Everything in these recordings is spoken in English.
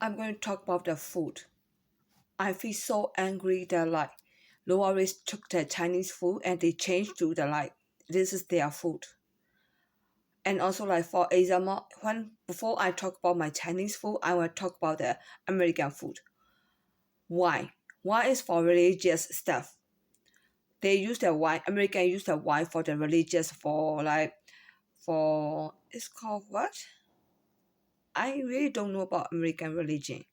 I'm going to talk about the food. I feel so angry that Loaris took the Chinese food and they changed to this is their food. And also for example, before I talk about my Chinese food, I will talk about the American food. Why? Why is for religious stuff. They use the wine. American use the wine for the religious for it's called what? I really don't know about American religion.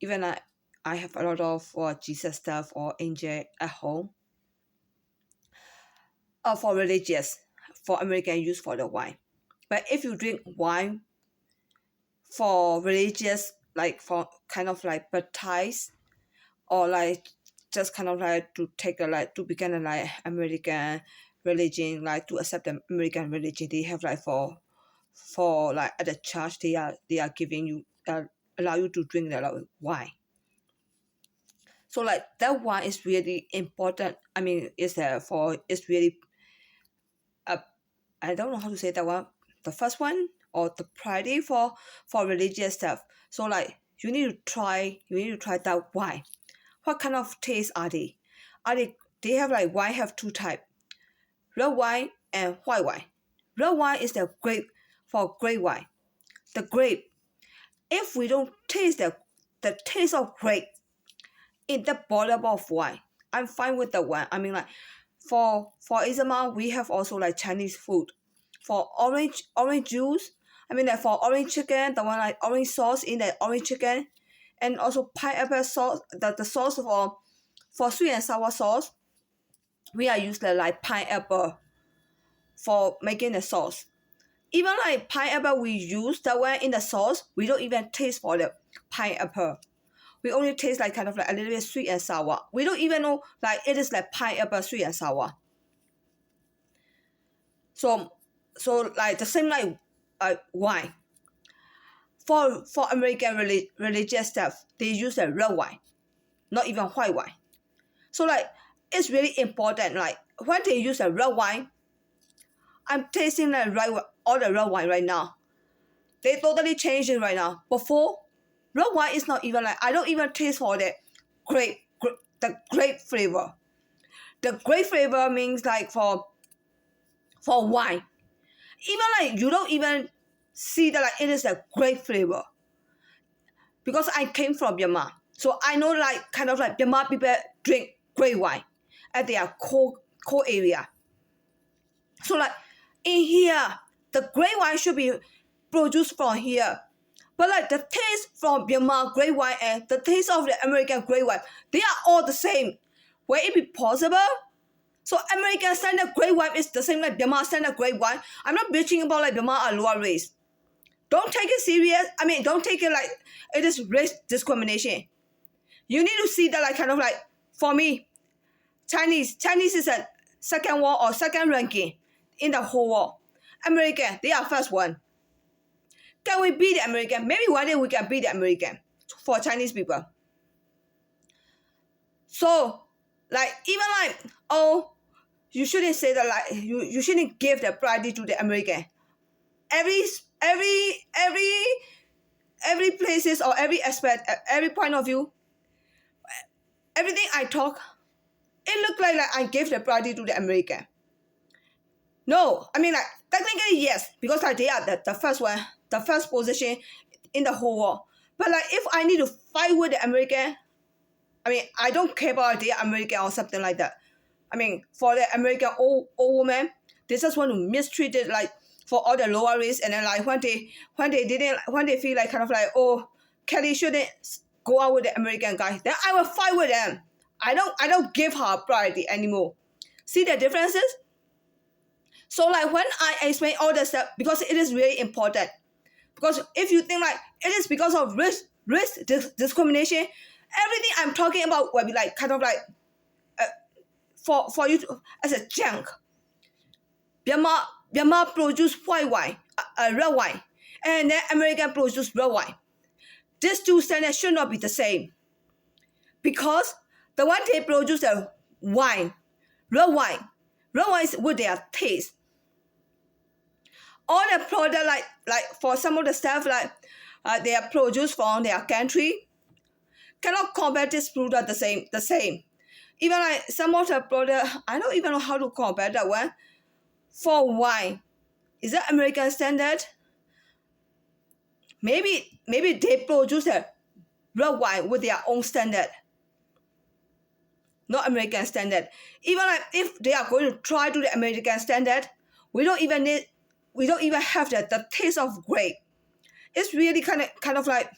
Even I have a lot of Jesus stuff or angel at home. For religious, for American use for the wine. But if you drink wine for religious, for kind of baptize or just kind of to take to begin American religion, to accept the American religion, they have for at the church they are giving you allow you to drink the wine. So that wine is really important. I mean, it's really I don't know how to say that one. The first one or the priority for religious stuff. So you need to try that wine. What kind of taste are they? They have wine have two type, red wine and white wine. Red wine is the grape wine. The grape. If we don't taste the taste of grape in the bottle of wine, I'm fine with the wine. I mean for example, we have also Chinese food. For orange juice, I mean for orange chicken, the one orange sauce in the orange chicken, and also pineapple sauce, the sauce for sweet and sour sauce, we are using pineapple for making the sauce. Even pineapple we use that one in the sauce, we don't even taste for the pineapple. We only taste kind of a little bit sweet and sour. We don't even know it is pineapple sweet and sour. So the same wine. For American religious stuff, they use the red wine, not even white wine. So it's really important. When they use the red wine, I'm tasting all the red wine right now. They totally changed it right now. Before, red wine is not even I don't even taste for the grape flavor. The grape flavor means for wine. Even you don't even see that it is a grape flavor. Because I came from Myanmar. So I know kind of Myanmar people drink grape wine at their cold area. So in here, the grape wine should be produced from here. But the taste from Myanmar grape wine and the taste of the American grape wine, they are all the same. Will it be possible? So American standard grape wine is the same like Myanmar standard grape wine. I'm not bitching about Myanmar or lower race. Don't take it serious. I mean, don't take it it is race discrimination. You need to see that kind of for me, Chinese is a second world or second ranking in the whole world. American, they are first one. Can we beat the American? Maybe one day we can beat the American for Chinese people. So even oh, you shouldn't say that you shouldn't give the priority to the American. Every places or every aspect, every point of view, everything I talk, it looked like I gave the priority to the American. No, I mean technically yes, because they are the first one, the first position in the whole world. But if I need to fight with the American, I mean I don't care about the American or something like that. I mean for the American old woman, they just want to mistreat it for all the lower race, and then when they feel kind of oh, Kelly shouldn't go out with the American guy, then I will fight with them. I don't give her priority anymore. See the differences? So when I explain all the stuff, because it is really important. Because if you think it is because of race discrimination, everything I'm talking about will be kind of for you to, as a junk. Myanmar produce white wine, red wine, and then American produce red wine. These two standards should not be the same. Because the one they produce the wine, red wine is with their taste. All the product for some of the stuff they are produced from their country, cannot compare this product the same. Even like some of the product, I don't even know how to compare that one. For wine, is that American standard? Maybe they produce a red wine with their own standard, not American standard. Even like if they are going to try to the American standard, we don't even have the taste of grape. It's really kind of like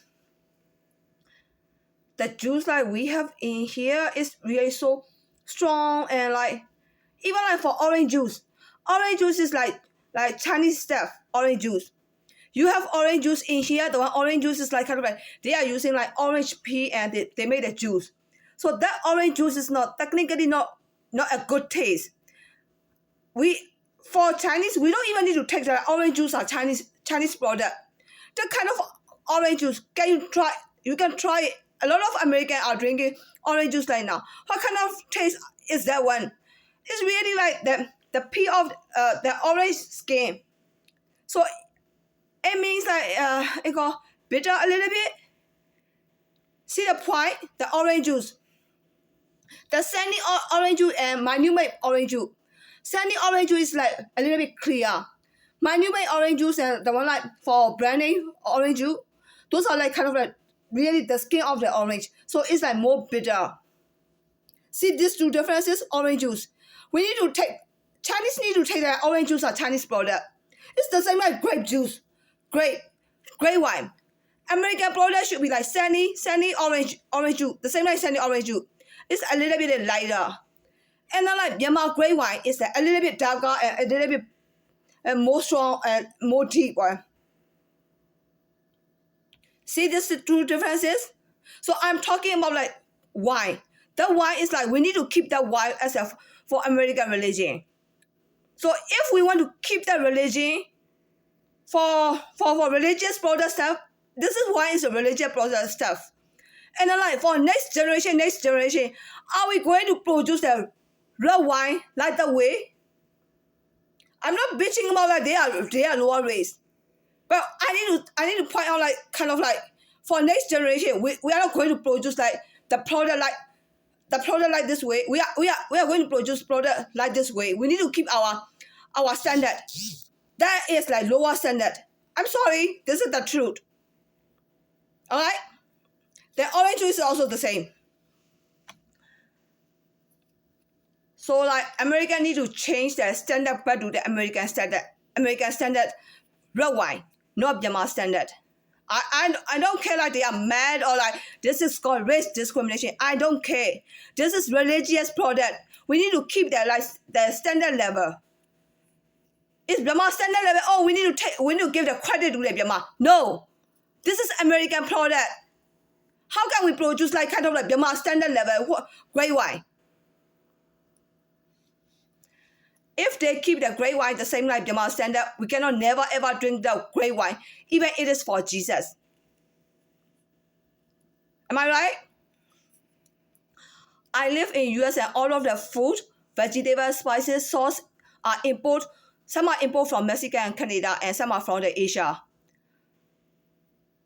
the juice like we have in here is really so strong, and like even like for orange juice is like Chinese stuff. Orange juice, you have orange juice in here. The one orange juice is like kind of like they are using like orange peel and they made the juice. So that orange juice is not technically not a good taste. For Chinese, we don't even need to take the orange juice or Chinese product. The kind of orange juice you can try it. A lot of Americans are drinking orange juice right now. What kind of taste is that one? It's really like the peel of the orange skin. So it means like it got bitter a little bit. See the point? The orange juice. The sandy orange juice and my new made orange juice. Sandy orange juice is like a little bit clear. My new made orange juice and the one like for brandy orange juice, those are like kind of like really the skin of the orange. So it's like more bitter. See these two differences, orange juice. Chinese need to take the orange juice or Chinese product. It's the same like grape juice, grape wine. American product should be like sandy orange juice, the same like sandy orange juice. It's a little bit lighter. And then like Myanmar grape wine is a little bit darker and a little bit more strong and more deep one. See these two differences? So I'm talking about like wine. The wine is like we need to keep that wine as for American religion. So if we want to keep that religion for religious product stuff, this is why it's a religious product stuff. And then like for next generation, are we going to produce the red wine like that way? I'm not bitching about like they are lower race, but I need to point out like kind of like for next generation, we are not going to produce like the product like this way. We are going to produce product like this way. We need to keep our standard. That is like lower standard. I'm sorry, this is the truth. Alright? The orange juice is also the same. So like America need to change their standard back to the American standard. American standard red wine, not Myanmar standard. I don't care like they are mad or like this is called race discrimination. I don't care. This is religious product. We need to keep that like the standard level. Is Myanmar standard level? Oh, we need to give the credit to the Myanmar. No, this is American product. How can we produce like kind of like Myanmar standard level grape wine? If they keep the grape wine the same like Myanmar standard, we cannot never ever drink the grape wine, even it is for Jesus. Am I right? I live in US and all of the food, vegetables, spices, sauce are import. Some are import from Mexico and Canada, and some are from the Asia.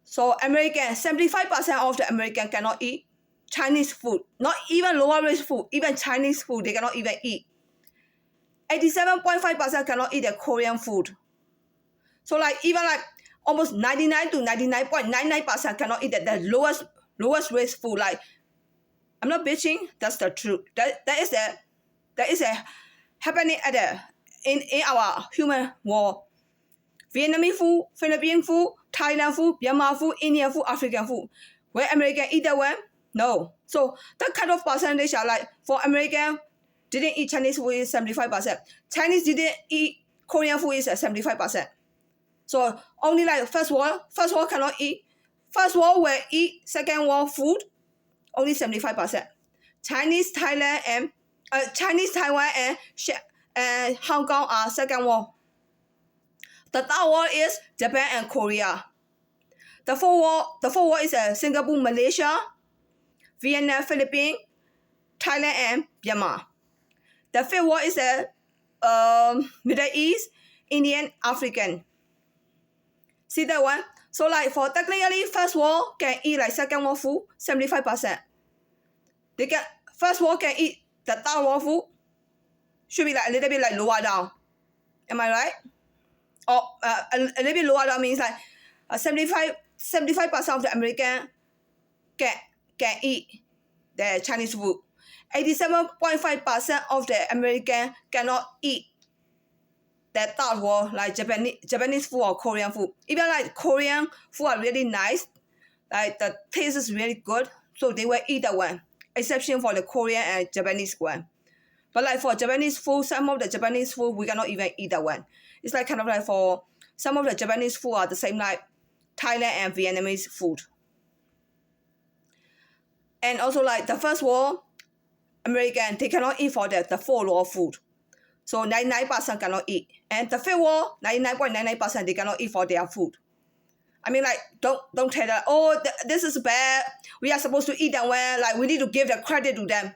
So 75% of the American cannot eat Chinese food. Not even lower race food, even Chinese food, they cannot even eat. 87.5% cannot eat the Korean food. So like even like almost 99 to 99.99% cannot eat the lowest race food. Like I'm not bitching, that's the truth. That is a happening in our human world. Vietnamese food, Philippine food, Thailand food, Myanmar food, Indian food, African food. Where American eat that one? No. So that kind of percentage are like for American didn't eat Chinese food is 75%. Chinese didn't eat Korean food is 75%. So only like first world cannot eat. First world will eat second world food, only 75%. Chinese, Taiwan and Hong Kong are second world. The third world is Japan and Korea. The fourth world is Singapore, Malaysia, Vietnam, Philippines, Thailand and Myanmar. The fifth world is Middle East, Indian, African. See that one? So like for technically first world can eat like second world food 75%. They can first world can eat the third world food. Should be like a little bit like lower down. Am I right? Or a little bit lower down means like 75% of the American can eat the Chinese food. 87.5% of the American cannot eat the third world like Japanese food or Korean food. Even like Korean food are really nice. Like the taste is really good. So they will eat that one. Exception for the Korean and Japanese one. But like for Japanese food, some of the Japanese food, we cannot even eat that one. It's like kind of like for some of the Japanese food are the same like Thailand and Vietnamese food. And also like the first world, American, they cannot eat for the fourth world food. So 99% cannot eat. And the fifth world, 99.99% they cannot eat for their food. I mean, like, don't tell them, oh, this is bad. We are supposed to eat that one. Like, we need to give the credit to them.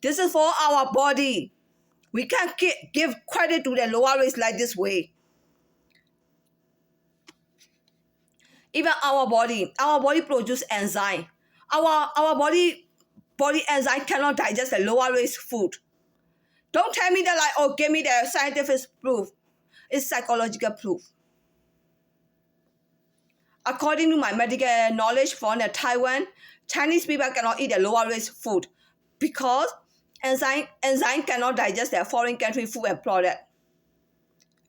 This is for our body. We can't give credit to the lower race like this way. Even our body produces enzyme. Our body enzyme cannot digest the lower race food. Don't tell me that like, oh, give me the scientific proof. It's psychological proof. According to my medical knowledge from Taiwan, Chinese people cannot eat the lower race food because enzyme cannot digest their foreign country food and product.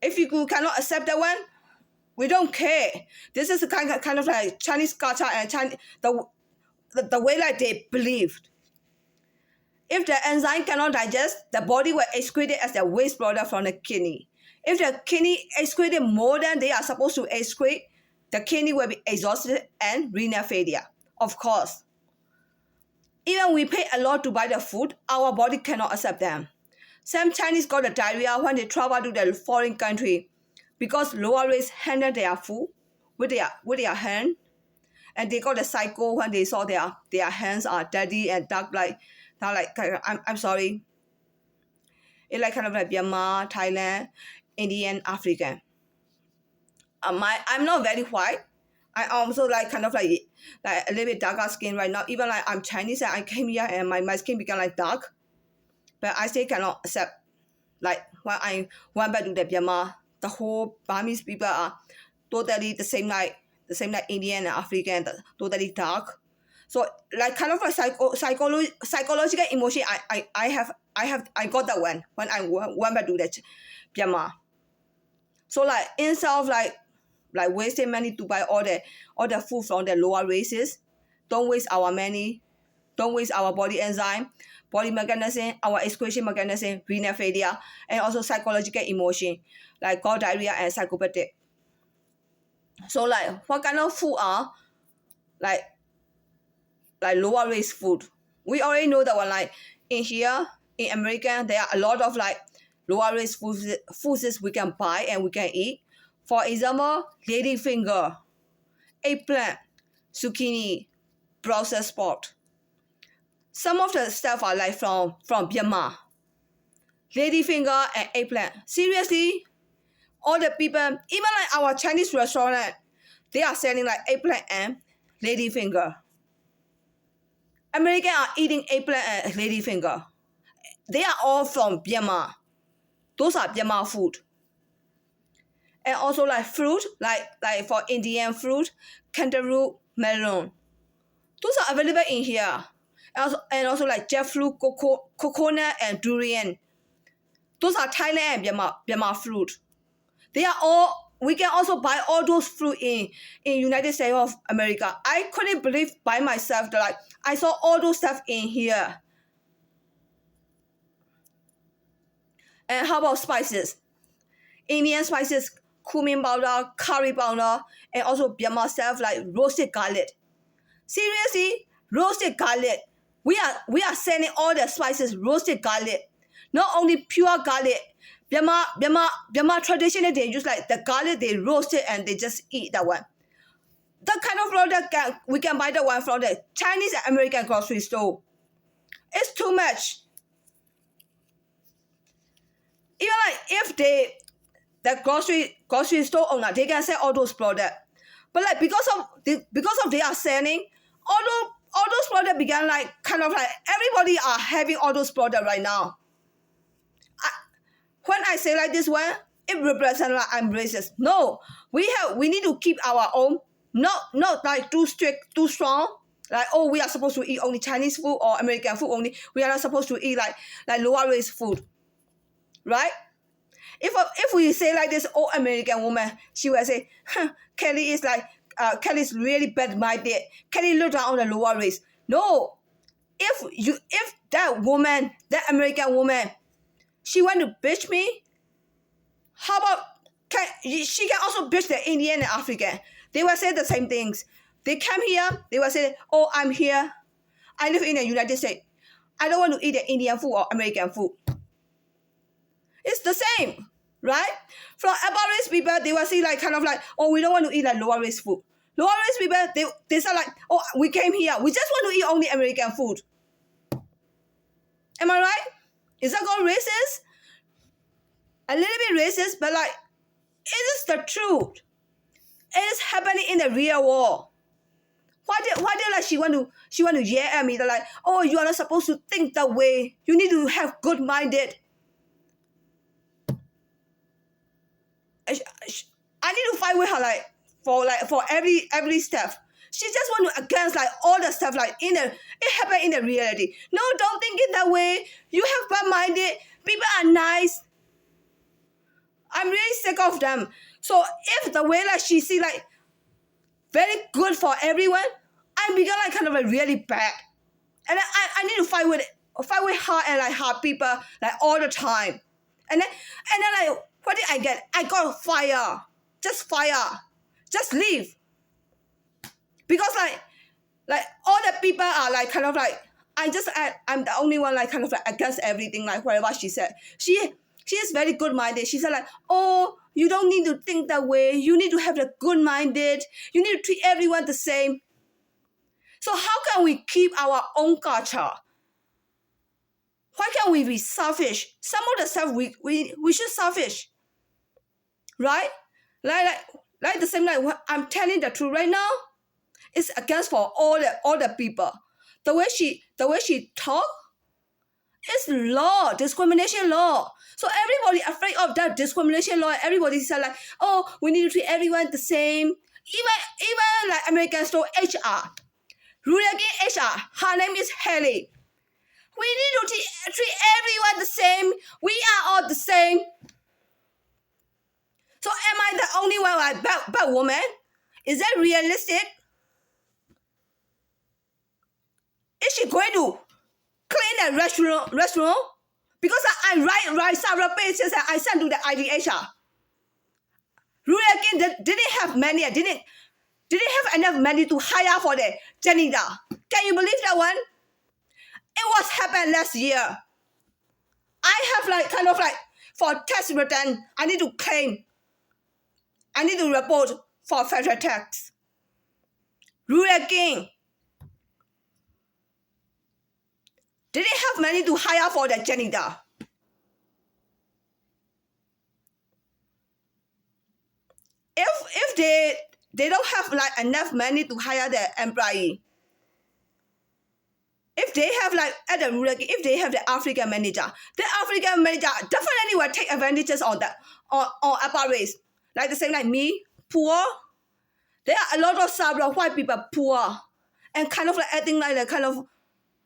If you cannot accept that one, we don't care. This is kind of like Chinese culture and the way that they believed. If the enzyme cannot digest, the body will excrete it as the waste product from the kidney. If the kidney excreted more than they are supposed to excrete, the kidney will be exhausted and renal failure. Of course. Even we pay a lot to buy the food, our body cannot accept them. Some Chinese got the diarrhea when they travel to the foreign country because lower race handle their food with their hand, and they got the psycho when they saw their hands are dirty and dark like I'm sorry. It's like kind of like Myanmar, Thailand, Indian, African. I'm not very white. I also like kind of like a little bit darker skin right now. Even like I'm Chinese and I came here and my skin became like dark. But I still cannot accept like when I went back to the Myanmar, the whole Burmese people are totally the same like Indian and African, totally dark. So like kind of like psychological emotion I got that one when I went back to the Myanmar. So like instead of like wasting money to buy all the food from the lower races, don't waste our money, don't waste our body enzyme, body mechanism, our excretion mechanism, renal failure, and also psychological emotion like got diarrhea and psychopathic. So like what kind of food are like lower race food? We already know that one. Like in here in America, there are a lot of like lower race foods we can buy and we can eat. For example, ladyfinger, eggplant, zucchini, Brussels sprout. Some of the stuff are like from Myanmar. Ladyfinger and eggplant. Seriously, all the people, even like our Chinese restaurant, they are selling like eggplant and ladyfinger. Americans are eating eggplant and ladyfinger. They are all from Myanmar. Those are Myanmar food. And also like fruit, like for Indian fruit, cantaloupe, melon. Those are available in here. And also like jackfruit, coconut, and durian. Those are Thailand and Myanmar fruit. They are all, we can also buy all those fruit in United States of America. I couldn't believe by myself that like I saw all those stuff in here. And how about spices? Indian spices, cumin powder, curry powder, and also Myanmar stuff like roasted garlic. Seriously, roasted garlic. We are selling all the spices, roasted garlic. Not only pure garlic. Myanmar traditionally they use like the garlic they roast it and they just eat that one. That kind of product we can buy the one from the Chinese and American grocery store. It's too much. Even like if the grocery store owner, they can sell all those products. But like because of they are selling, all those products began like kind of like everybody are having all those products right now. When I say like this one, it represents like I'm racist. No, we need to keep our own, not like too strict, too strong. Like, oh, we are supposed to eat only Chinese food or American food only. We are not supposed to eat like lower race food, right? If we say like this, oh, American woman, she will say, huh, Kelly is like Kelly's really bad-minded. Kelly look down on the lower race. No, if that woman, that American woman, she want to bitch me, how about she can also bitch the Indian and African. They will say the same things. They come here, they will say, oh, I'm here. I live in the United States. I don't want to eat the Indian food or American food. It's the same, right? From upper race people, they will say like kind of like, oh, we don't want to eat like lower race food. Lower race people, they say like, oh, we came here. We just want to eat only American food. Am I right? Is that called racist? A little bit racist, but like, it is the truth. It is happening in the real world. Why did like she want to yell at me? They're like, oh, you are not supposed to think that way. You need to have good minded. I need to fight with her for every step. She just want to against like all the stuff like it happened in the reality. No, don't think it that way. You have bad minded. People are nice. I'm really sick of them. So if the way like she see like very good for everyone, I become like kind of like really bad, and I need to fight with her and like her people like all the time, and then like what did I get? I got fire, just leave, because like all the people are like kind of like I'm the only one like kind of like against everything like whatever she said. She is very good-minded. She said like, oh, you don't need to think that way. You need to have the good-minded. You need to treat everyone the same. So how can we keep our own culture? Why can't we be selfish? Some of the stuff we should selfish, right? Like the same like I'm telling the truth right now. It's against for all the people. The way she talk, it's law, discrimination law. So everybody afraid of that discrimination law. Everybody said like, oh, we need to treat everyone the same. Even like American store HR, rule against HR. Her name is Haley. We need to treat everyone the same. We are all the same. So am I the only one like bad woman? Is that realistic? Is she going to clean the restaurant? Because I write several pages and I sent to the IDHR. Rule again didn't have money, didn't have enough money to hire for the janitor. Can you believe that one? It was happened last year. I have like kind of like for tax return, I need to claim. I need to report for federal tax. Rule again. Didn't have money to hire for the janitor. If they don't have like enough money to hire the employee, if they have like at the rural, if they have the African manager definitely will take advantages on that on upper race. Like the same like me, poor. There are a lot of several white people poor and kind of like acting like the kind of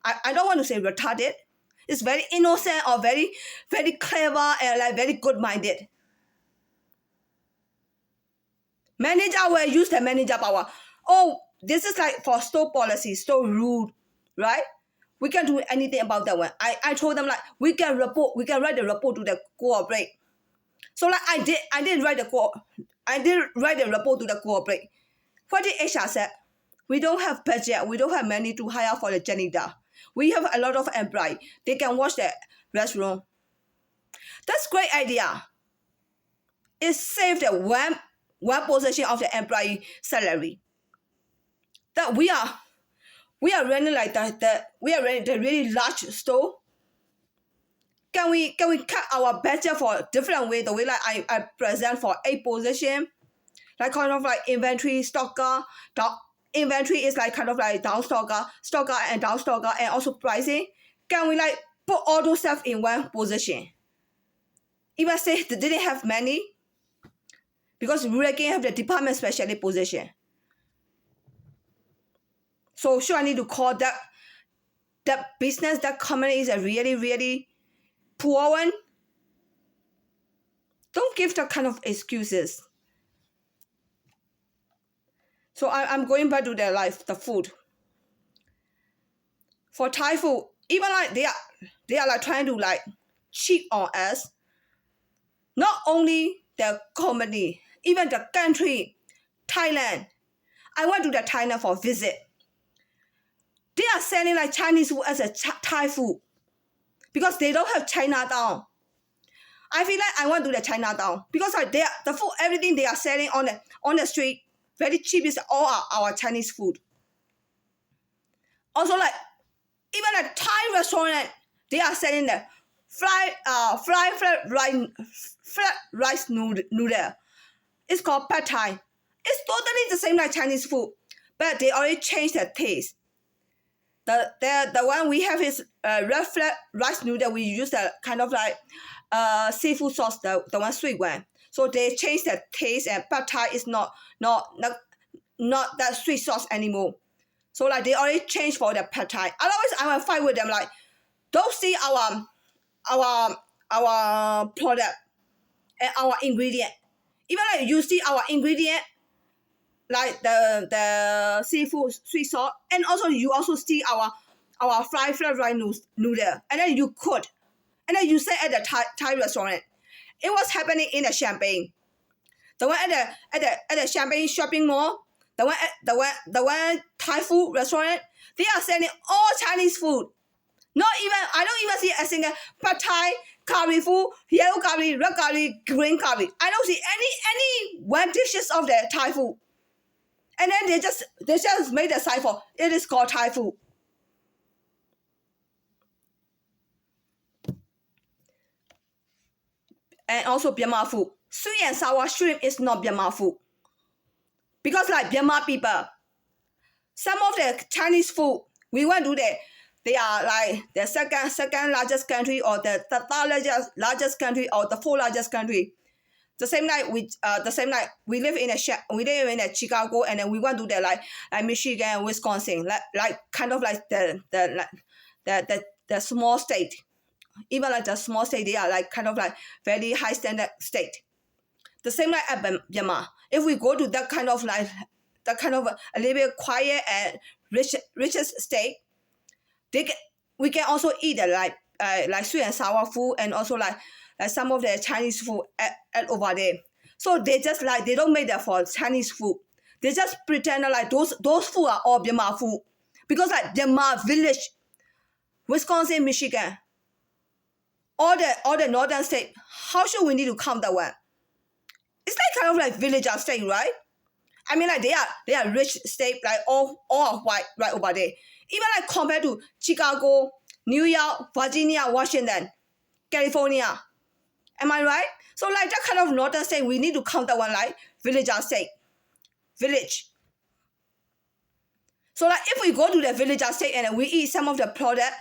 I don't want to say retarded. It's very innocent or very, very clever and like very good-minded. Manager will use the manager power. Oh, this is like for store policy, store rule, right? We can't do anything about that one. I told them like we can write the report to the corporate. So like I did write the report to the corporate. What did HR said? We don't have budget. We don't have money to hire for the janitor. We have a lot of employees. They can wash the restaurant. That's a great idea. It saved the one position of the employee salary. That we are running like that. We are running the really large store. Can we cut our budget for different way? The way like I present for a position, like kind of like inventory stocker. Inventory is like kind of like down stocker and down stocker, and also pricing. Can we like put all those stuff in one position? Even say they didn't have many, because we again have the department specialist position. So sure, I need to call that business, that company is a really, really poor one. Don't give that kind of excuses. So I'm going back to their life, the food. For Thai food, even like they are like trying to like cheat on us. Not only the company, even the country, Thailand. I went to the Thailand for a visit. They are selling like Chinese food as a Thai food because they don't have Chinatown. I feel like I want to do the Chinatown because like the food, everything they are selling on the street, very cheap, is all our Chinese food. Also, like even a Thai restaurant, they are selling the flat rice noodle. It's called pad Thai. It's totally the same like Chinese food, but they already changed the taste. The one we have is red flat rice noodle. We use the kind of like seafood sauce, the one sweet one. So they changed the taste, and pad Thai is not that sweet sauce anymore. So like they already changed for the pad Thai. Otherwise, I will fight with them. Like, don't see our product and our ingredient. Even like you see our ingredient, like the seafood sweet sauce, and also you also see our fried rice noodle, and then you cook, and then you say at the Thai restaurant. It was happening in the Champagne. The one at the Champagne shopping mall, the one Thai food restaurant, they are selling all Chinese food. I don't even see a single pad Thai, curry food, yellow curry, red curry, green curry. I don't see any one dishes of the Thai food. And then they just made a sign for it is called Thai food. And also Myanmar food. Sweet and sour shrimp is not Myanmar food. Because like Myanmar people, some of the Chinese food, we went to they are like the second largest country, or the third largest country, or the fourth largest country. The same night we live in a Chicago, and then we went to the like Michigan and Wisconsin, like kind of like the small state. Even like the small state, they are like kind of like very high standard state. The same like at Myanmar. If we go to that kind of a little bit quiet and richest state, we can also eat like sweet and sour food, and also like some of the Chinese food at over there. So they just like they don't make that for Chinese food. They just pretend like those food are all Myanmar food, because like Myanmar village, Wisconsin, Michigan, all the northern state. How should we need to count that one? It's like kind of like village or state, right? I mean, like they are rich state, like all white right over there. Even like compared to Chicago, New York, Virginia, Washington, California. Am I right? So like that kind of northern state, we need to count that one like village or state. Village. So like if we go to the village or state and we eat some of the product,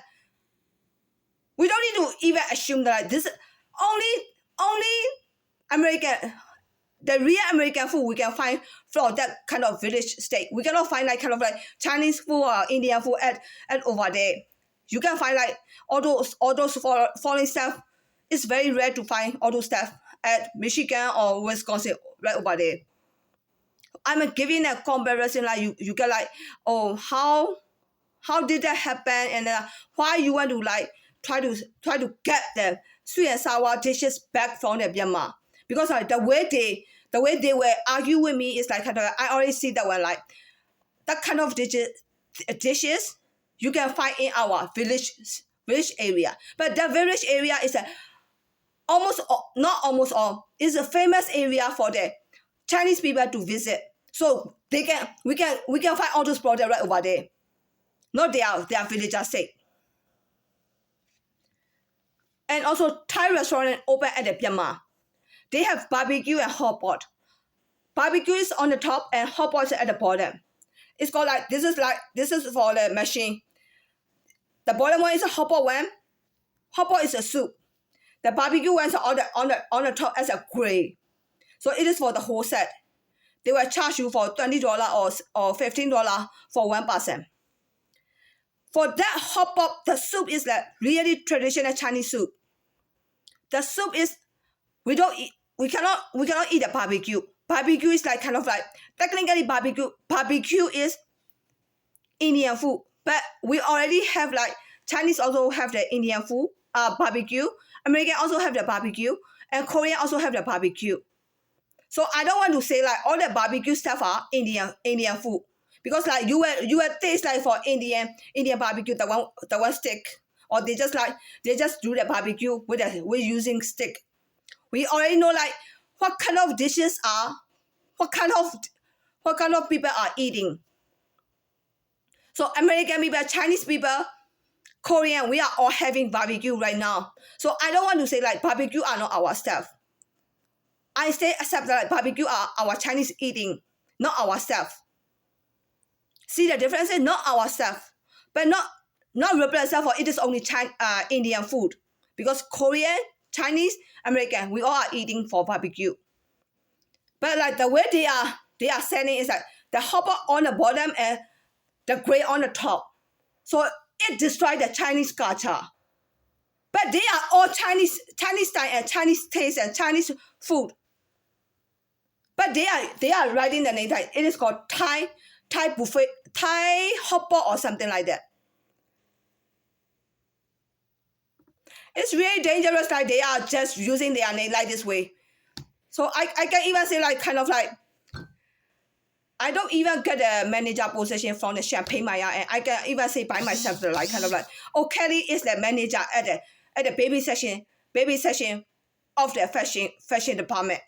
we don't need to even assume that like this only American, the real American food we can find from that kind of village state. We cannot find like kind of like Chinese food or Indian food at over there. You can find like all those foreign stuff. It's very rare to find all those stuff at Michigan or Wisconsin right over there. I'm giving a comparison, like you get like, oh, how did that happen, and why you want to like try to get the sweet and sour dishes back from the Myanmar. Because like the way they were arguing with me is like kind of, I already see that one, like that kind of dishes you can find in our village area. But the village area is is a famous area for the Chinese people to visit. So we can find all those products right over there. Not their village state. And also Thai restaurant open at the Myanmar. They have barbecue and hot pot. Barbecue is on the top and hot pot is at the bottom. It's called like this is for the machine. The bottom one is a hot pot one. Hot pot is a soup. The barbecue ones are on the top as a gray. So it is for the whole set. They will charge you for $20 or $15 for one person. For that hot pot, the soup is like really traditional Chinese soup. The soup is we cannot eat the barbecue. Barbecue is like kind of like technically barbecue is Indian food, but we already have like Chinese also have the Indian food barbecue. American also have the barbecue, and Korean also have the barbecue. So I don't want to say like all the barbecue stuff are Indian food, because like you will taste like for Indian barbecue the one stick, or they just do the barbecue with using stick. We already know like what kind of dishes are, what kind of people are eating. So American people, Chinese people, Korean, we are all having barbecue right now. So I don't want to say like barbecue are not our stuff. I say accept that barbecue are our Chinese eating, not our stuff. See the difference? Not our stuff, but not represent for it is only Indian food, because Korean, Chinese, American, we all are eating for barbecue. But like the way they are selling is like the hot pot on the bottom and the gray on the top. So it destroys the Chinese culture. But they are all Chinese style and Chinese taste and Chinese food. But they are writing the name like it is called Thai buffet, Thai hot pot or something like that. It's really dangerous, like they are just using their name like this way. So I can even say like kind of like I don't even get a manager position from the Champagne Maya, and I can even say by myself like kind of like, oh, Kelly is the manager at the baby section of the fashion department.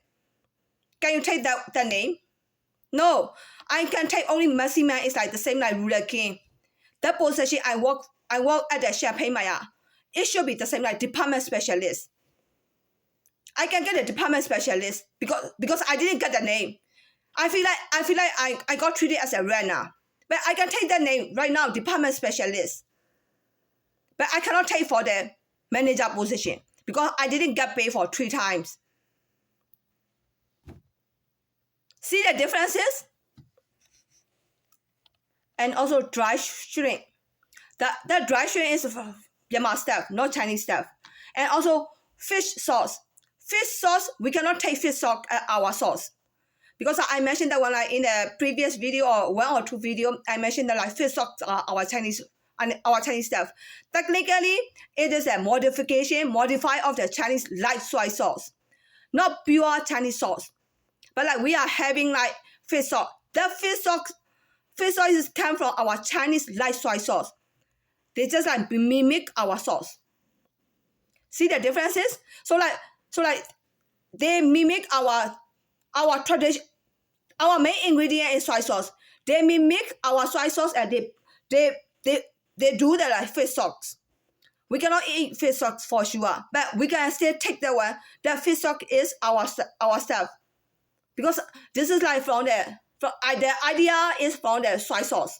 Can you take that name? No, I can take only Messy Man. It's like the same like Ruler King. That position I work at the Champagne Maya. It should be the same like department specialist. I can get a department specialist because I didn't get the name. I feel like I got treated as a runner. But I can take that name right now, department specialist. But I cannot take for the manager position because I didn't get paid for 3 times. See the differences? And also dry shrink. That dry shrink is Myanmar stuff, not Chinese stuff. And also fish sauce. Fish sauce, we cannot take fish sauce as our sauce. Because I mentioned that one like in the previous video or 1 or 2 video, I mentioned that like fish sauce are our Chinese stuff. Technically, it is a modify of the Chinese light soy sauce, not pure Chinese sauce. But like we are having like fish sauce. That fish sauce is come from our Chinese light soy sauce. They just like mimic our sauce. See the differences? So like they mimic our tradition. Our main ingredient is soy sauce. They mimic our soy sauce and they do the like fish sauce. We cannot eat fish sauce for sure, but we can still take the one. The fish sauce is our stuff, because this is like the idea is from the soy sauce.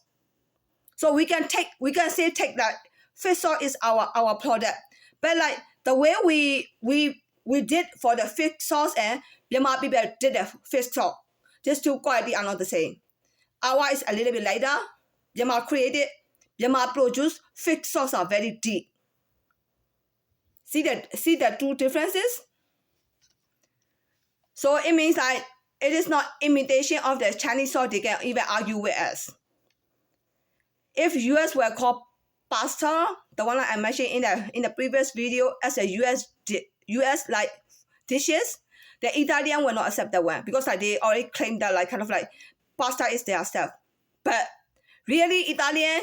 So we can still take that fish sauce is our product, but like the way we did for the fish sauce and Myanmar people did the fish sauce, these two quality are not the same. Our is a little bit lighter. Myanmar produce fish sauce are very deep. See the 2 differences? So it means like it is not imitation of the Chinese sauce. They can even argue with us. If US were called pasta, the one that I mentioned in the previous video as a US like dishes, the Italian will not accept that one, because like they already claim that like kind of like pasta is their stuff. But really, Italian,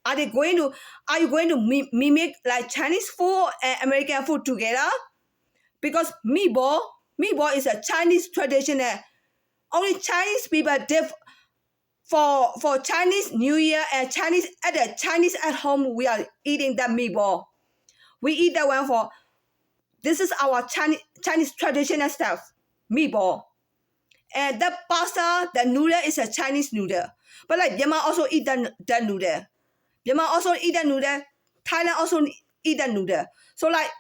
are you going to mimic like Chinese food and American food together? Because meatball is a Chinese traditional. Only Chinese people did for Chinese New Year and Chinese at home. We are eating that meatball. We eat that one for. This is our Chinese traditional stuff, meatball. And the pasta, the noodle is a Chinese noodle. But like Myanmar also eat the noodle. Myanmar also eat the noodle. Thailand also eat the noodle. So like,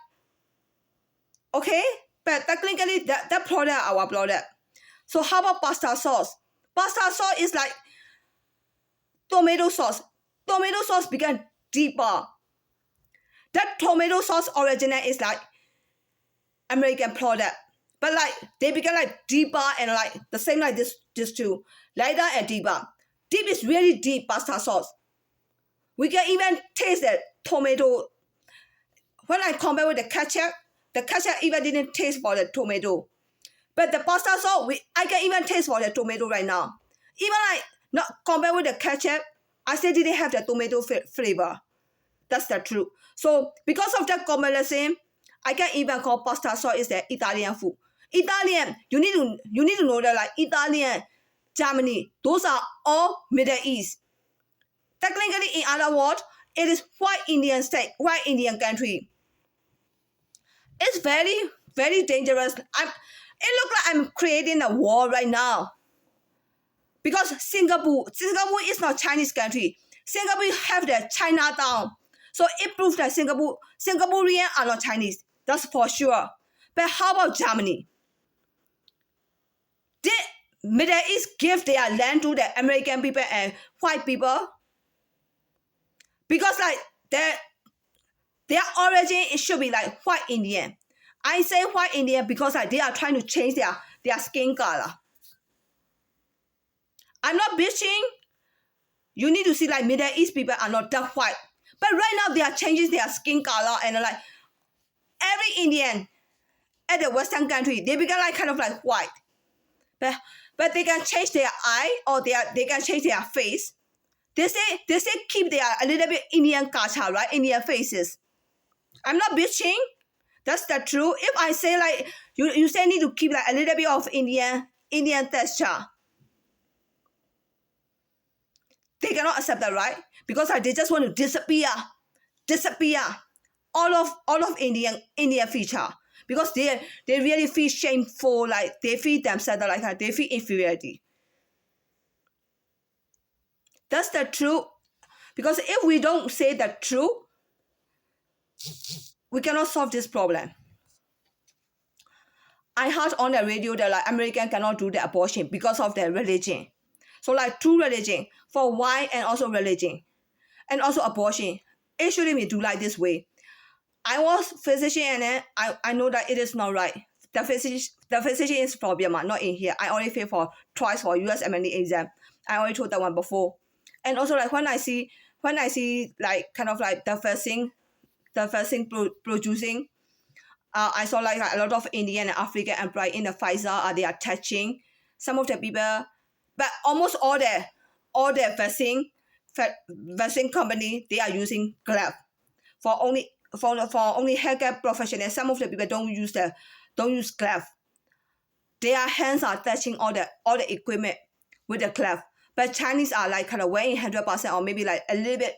okay, but technically that product our product. So how about pasta sauce? Pasta sauce is like tomato sauce. Tomato sauce become deeper. That tomato sauce original is like American product. But like they become like deeper and like the same like this two. Lighter and deeper. Deep is really deep pasta sauce. We can even taste the tomato. When I compare with the ketchup even didn't taste for the tomato. But the pasta sauce, I can even taste for the tomato right now. Even like not compare with the ketchup, I still didn't have the tomato flavor. That's the truth. So because of that combination, I can even call pasta sauce is the Italian food. Italian, you need to know that like Italian, Germany, those are all Middle East. Technically, in other words, it is white Indian state, white Indian country. It's very, very dangerous. It looks like I'm creating a war right now. Because Singapore is not Chinese country. Singapore have the Chinatown. So it proves that Singaporeans are not Chinese. That's for sure. But how about Germany? Did Middle East give their land to the American people and white people? Because like their origin, it should be like white Indian. I say white Indian because like they are trying to change their skin color. I'm not bitching. You need to see like Middle East people are not that white. But right now they are changing their skin color and like every Indian at the Western country, they become like kind of like white. But they can change their eye or they can change their face. They say keep their a little bit Indian culture, right? Indian faces. I'm not bitching. That's the truth. If I say like you say need to keep like a little bit of Indian texture, they cannot accept that, right? Because like, they just want to disappear all of Indian feature. Because they really feel shameful, like they feel themselves like they feel inferiority. That's the truth. Because if we don't say the truth, we cannot solve this problem. I heard on the radio that like American cannot do the abortion because of their religion. So like two religion, for white and also religion, and also abortion, it shouldn't be do like this way. I was physician and I know that it is not right. The physician is from Myanmar, not in here. I already failed for twice for US M&E exam. I already told that one before. And also like when I see like kind of like the vaccine producing, I saw like a lot of Indian and African employees in the Pfizer. They are touching some of the people, but almost all the vaccine company, they are using gloves for only healthcare professionals. Some of the people don't use gloves. Their hands are touching all the equipment with the glove. But Chinese are like kind of weighing 100% or maybe like a little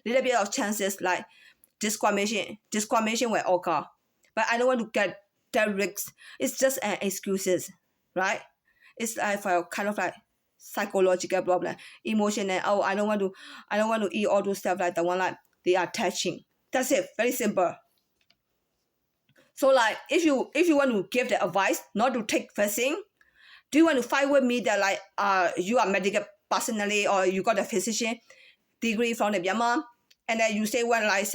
bit of chances like discrimination will occur. But I don't want to get that risks. It's just excuses, right? It's like for kind of like psychological problem, emotional. Oh, I don't want to eat all those stuff like the one like they are touching. That's it. Very simple. So like if you want to give the advice not to take vaccine, do you want to fight with me that like you are medical personally or you got a physician degree from the Myanmar, and then you say when like you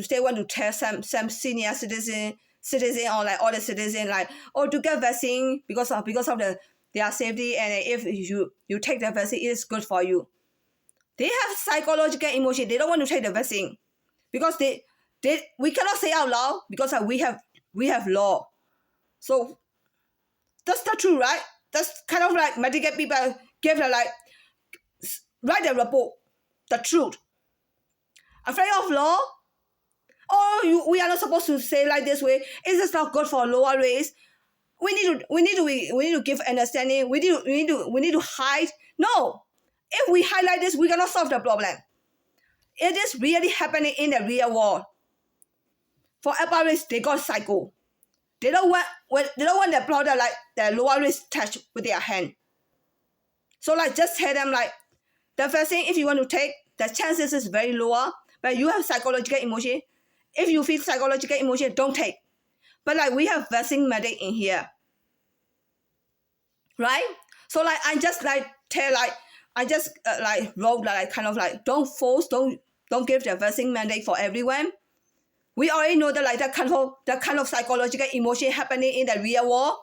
say want to tell some senior citizen or like all the citizen like to get vaccine because of their safety, and if you take the vaccine it is good for you. They have psychological emotion. They don't want to take the vaccine because we cannot say out loud because we have law. So that's the truth, right? That's kind of like medical people give the like write the report, the truth. Afraid of law? We are not supposed to say like this way. Is this not good for lower race? We need to give understanding. We need to hide. No, if we highlight this, we cannot solve the problem. It is really happening in the real world. For Aparists, they got psycho. They don't want their product like the lower risk touch with their hand. So like just tell them like the vaccine, if you want to take, the chances is very lower, but you have psychological emotion. If you feel psychological emotion, don't take. But like we have vaccine mandate in here, right? So like I just like tell like I just like wrote like kind of like don't force, don't give the vaccine mandate for everyone. We already know that like that kind of psychological emotion happening in the real world.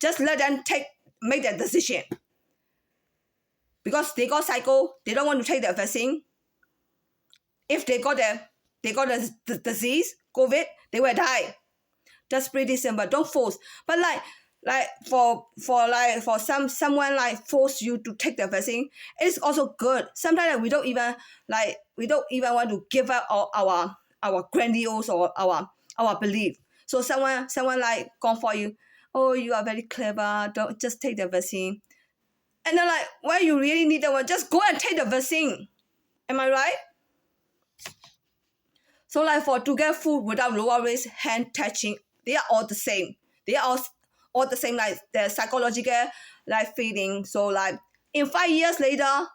Just let them make that decision. Because they got psycho, they don't want to take the vaccine. If they got the disease, COVID, they will die. That's pretty simple. Don't force. But like for someone like force you to take the vaccine, it's also good. Sometimes we don't even want to give up our grandiose or our belief. So someone like come for you, oh, you are very clever, don't just take the vaccine. And then like, when you really need the one, just go and take the vaccine. Am I right? So like to get food without lower risk hand touching, they are all the same. They are all the same, like the psychological like feeling. So like in 5 years later,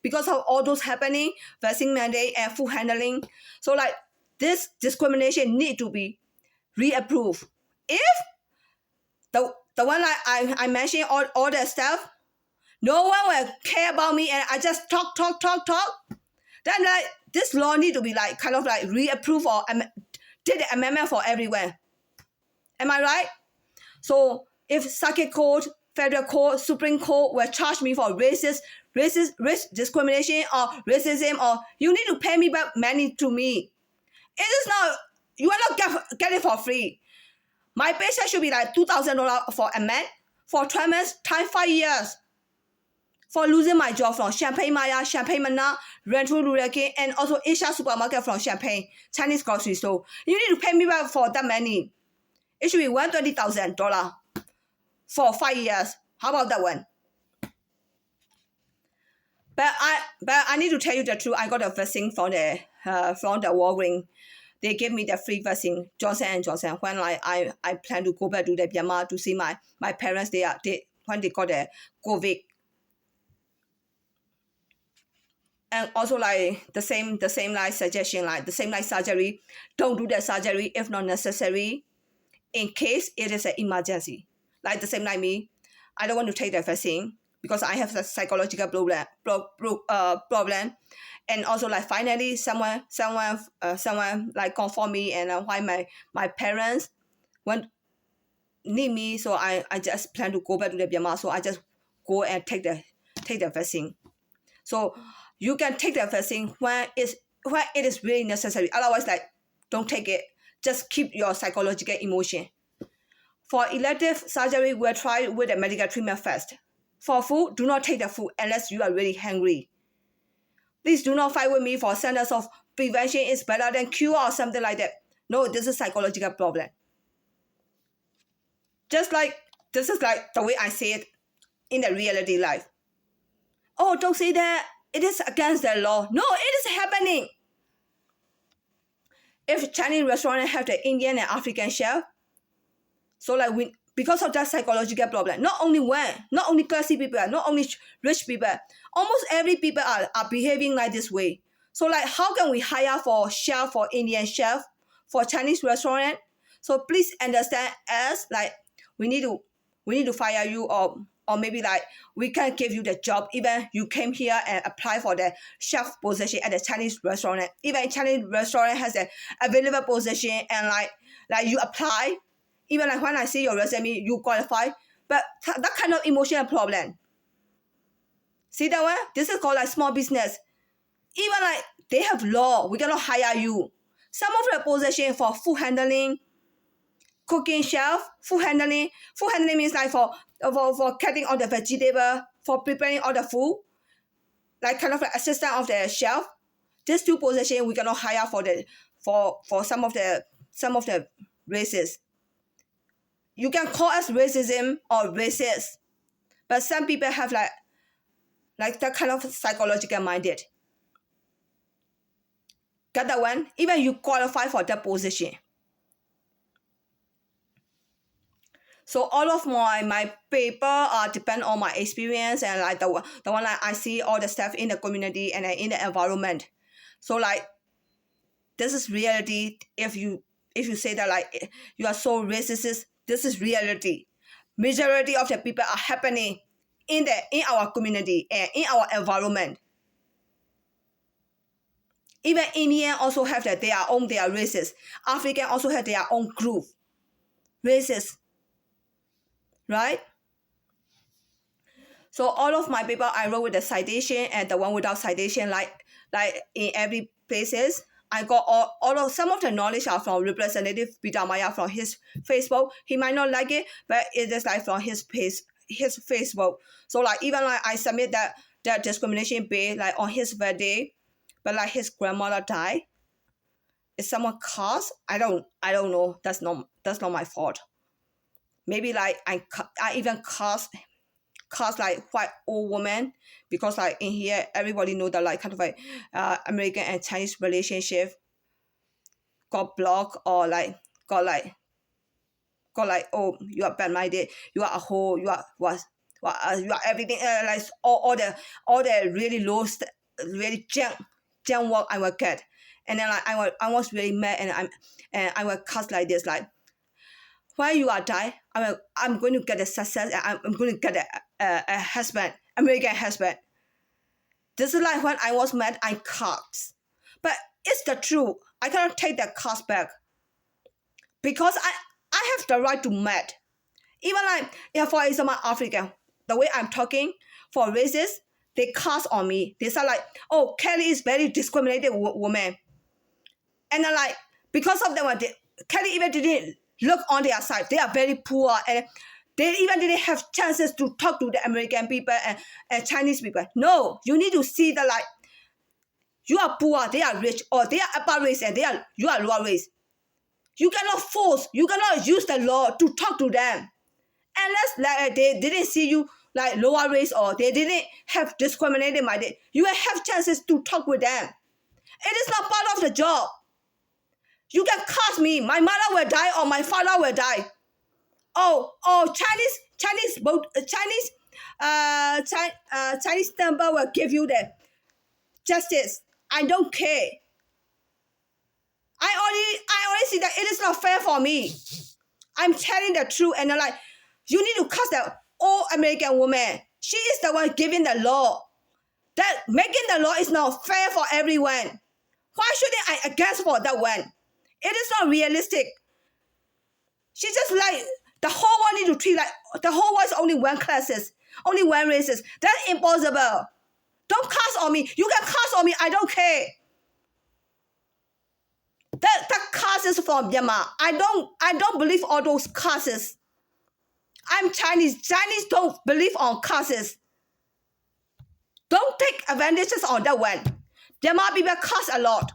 because of all those happening, vaccine mandate and food handling, so like this discrimination need to be reapproved. If the one like I mentioned all that stuff, no one will care about me and I just talk. Then like this law need to be like kind of like reapproved or did the amendment for everywhere. Am I right? So if circuit court, federal court, Supreme Court will charge me for race discrimination or racism, or you need to pay me back money to me. It is not, you are not get it for free. My paycheck should be like $2,000 for a month for 12 months times 5 years. For losing my job from Champagne Maya, Champagne Mana, Rental Ruraki, and also Asia Supermarket from Champagne, Chinese grocery store. You need to pay me back for that money. It should be $120,000 for 5 years. How about that one? But I need to tell you the truth. I got a vaccine from the Walgreens. They gave me the free vaccine, Johnson & Johnson. When I plan to go back to the Myanmar to see my parents, when they got the COVID. And also like the same like suggestion, like the same like surgery, don't do the surgery if not necessary, in case it is an emergency. Like the same like me, I don't want to take the vaccine because I have a psychological problem. And also like finally someone like come for me, and why my parents need me, so I just plan to go back to the Myanmar, so I just go and take the vaccine. So you can take the vaccine when it is really necessary. Otherwise, like, don't take it. Just keep your psychological emotion. For elective surgery, we'll try with the medical treatment first. For food, do not take the food unless you are really hungry. Please do not fight with me for sentence of prevention is better than cure or something like that. No, this is psychological problem. This is like the way I see it in the reality life. Oh, don't say that. It is against the law. No, it is happening. If Chinese restaurant have the Indian and African chef, so like because of that psychological problem, not only classy people, not only rich people, almost every people are behaving like this way. So like how can we hire for chef, for Indian chef, for Chinese restaurant? So please understand us, like we need to fire you, or maybe like we can give you the job even you came here and apply for the chef position at the Chinese restaurant. Even Chinese restaurant has an available position, and like you apply, even like when I see your resume, you qualify. But that kind of emotional problem. See that one? This is called like small business. Even like they have law, we cannot hire you. Some of the position for food handling, cooking chef, food handling means like for cutting all the vegetable, for preparing all the food, like kind of like assistant of the chef. These two positions we cannot hire for some of the races. You can call us racism or racist, but some people have like that kind of psychological minded. Got that one? Even you qualify for that position. So all of my paper depend on my experience and like the one like I see all the stuff in the community and in the environment. So like this is reality. If you say that like you are so racist, this is reality. Majority of the people are happening in our community and in our environment. Even Indian also have their races. African also have their own group races, right? So all of my paper I wrote with the citation and the one without citation, like in every places. I got some of the knowledge are from Representative Peter Maya from his Facebook. He might not like it, but it is like from his Facebook. So like even like I submit that discrimination bill like on his birthday, but like his grandmother died. Is someone caused? I don't know. That's not my fault. Maybe like I even caused like white old woman, because like in here everybody know that like kind of like American and Chinese relationship got blocked or like got like oh, you are bad-minded, you are a whole, you are you are everything, like all the really low really junk work I will get. And then like I was really mad, and I will cuss like this, like when you are die, I'm going to get a success, and I'm going to get a husband, American husband. This is like when I was mad, I cussed. But it's the truth. I cannot take that cuss back, because I have the right to mad. Even like, yeah, for example, African, the way I'm talking, for racists, they cuss on me. They say like, oh, Kelly is very discriminated woman. And then like, because of them, Kelly even didn't look on their side. They are very poor, and they even didn't have chances to talk to the American people and Chinese people. No, you need to see that like, you are poor, they are rich, or they are upper race and you are lower race. You cannot force, you cannot use the law to talk to them. Unless like they didn't see you like lower race, or they didn't have discriminated by it, you will have chances to talk with them. It is not part of the job. You can curse me, my mother will die or my father will die. Chinese temple will give you the justice. I don't care. I already see that it is not fair for me. I'm telling the truth, and like, you need to curse the old American woman. She is the one giving the law. That making the law is not fair for everyone. Why shouldn't I against for that one? It is not realistic. She just like the whole world need to treat like the whole world is only one classes, only one races. That's impossible. Don't curse on me. You can curse on me. I don't care. That curses from Myanmar. I don't believe all those curses. I'm Chinese. Chinese don't believe on curses. Don't take advantages on that one. Myanmar people curse a lot.